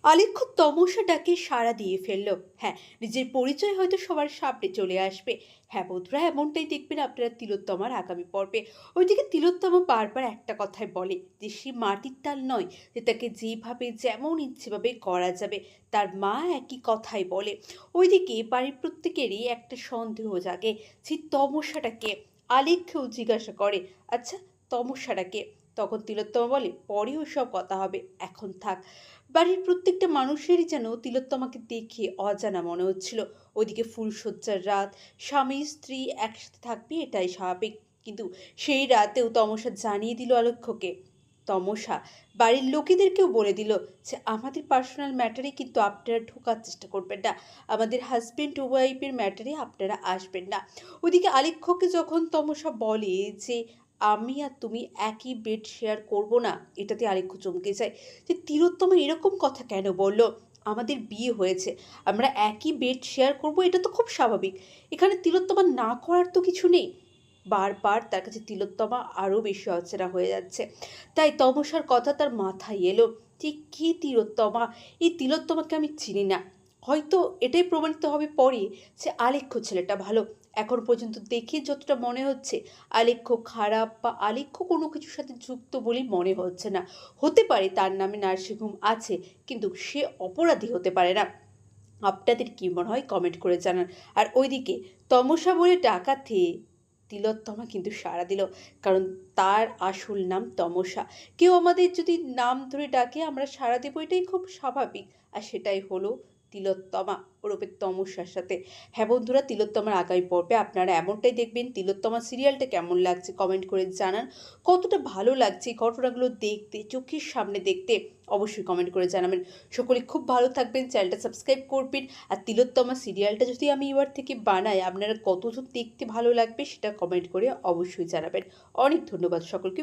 আলেখ্য তমসাটাকে সাড়া দিয়ে ফেলল। হ্যাঁ, নিজের পরিচয় হয়তো সবার সামনে চলে আসবে। হ্যাঁ বন্ধুরা, এমনটাই দেখবেন আপনারা তিলোত্তমার আগামী পর্বে। ওইদিকে তিলোত্তমা বারবার একটা কথাই বলে যে সে মাটির টাল নয়, যে তাকে যেভাবে যেমন ইচ্ছেভাবে করা যাবে। তার মা একই কথাই বলে। ওইদিকে বাড়ির প্রত্যেকেরই একটা সন্দেহ জাগে যে তমসাটাকে। আলেখ্যও জিজ্ঞাসা করে, আচ্ছা তমসাটাকে? তখন তিলোত্তমা বলে, পরে ওসব কথা হবে, এখন থাক। বাড়ির প্রত্যেকটা মানুষেরই যেন তিলোত্তমাকে দেখে অজানা মনে হচ্ছিল। ওইদিকে ফুলশয্যার রাত, স্বামী স্ত্রী একসাথে থাকবে এটাই স্বাভাবিক। কিন্তু সেই রাতেও তমসা জানিয়ে দিল আলেখ্যকে। তমসা বাড়ির লোকেদেরকেও বলে দিল যে আমাদের পার্সোনাল ম্যাটারে কিন্তু আপনারা ঢোকার চেষ্টা করবেন না, আমাদের হাজব্যান্ড ওয়াইফের ম্যাটারে আপনারা আসবেন না। ওইদিকে আলেখ্যকে যখন তমসা বলে যে আমি আর তুমি একই বেড শেয়ার করব না, এটাতে আলেখ্য চমকে যায় যে তিলোত্তমা এরকম কথা কেন বলল? আমাদের বিয়ে হয়েছে, আমরা একই বেড শেয়ার করব, এটা তো খুব স্বাভাবিক। এখানে তিলোত্তমা না করার তো কিছু নেই। বারবার তার কাছে তিলোত্তমা আরও বেশি অচেনা হয়ে যাচ্ছে। তাই তমসার কথা তার মাথায় এলো যে কে তিলোত্তমা? এই তিলোত্তমাকে আমি চিনি না। হয়তো এটাই প্রমাণিত হবে পরে যে আলেখ্য ছেলেটা ভালো। এখন পর্যন্ত দেখে যতটা মনে হচ্ছে আলেখ্য খারাপ বা আলেখ্য কোনো কিছুর সাথে যুক্ত বলেই মনে হচ্ছে না। হতে পারে তার নামে নার্সিংহোম আছে, কিন্তু সে অপরাধী হতে পারে না। আপনাদের কী মনে হয় কমেন্ট করে জানান। আর ওইদিকে তমসা বলে ডাকাতে তিলোত্তমা কিন্তু সাড়া দিল, কারণ তার আসল নাম তমসা। কেউ আমাদের যদি নাম ধরে ডাকে আমরা সাড়া দেবো, এটাই খুব স্বাভাবিক। আর সেটাই হলো তিলোত্তমা ওরূপে তমসার সাথে। হ্যাঁ বন্ধুরা, তিলোত্তমার আগামী পর্বে আপনারা এমনটাই দেখবেন। তিলোত্তমা সিরিয়ালটা কেমন লাগছে কমেন্ট করে জানান। কতটা ভালো লাগছে এই ঘটনাগুলো দেখতে, চোখের সামনে দেখতে, অবশ্যই কমেন্ট করে জানাবেন। সকলে খুব ভালো থাকবেন, চ্যানেলটা সাবস্ক্রাইব করবেন। আর তিলোত্তমা সিরিয়ালটা যদি আমি এবার থেকে বানাই, আপনারা কতজন দেখতে ভালো লাগবে সেটা কমেন্ট করে অবশ্যই জানাবেন। অনেক ধন্যবাদ সকলকে।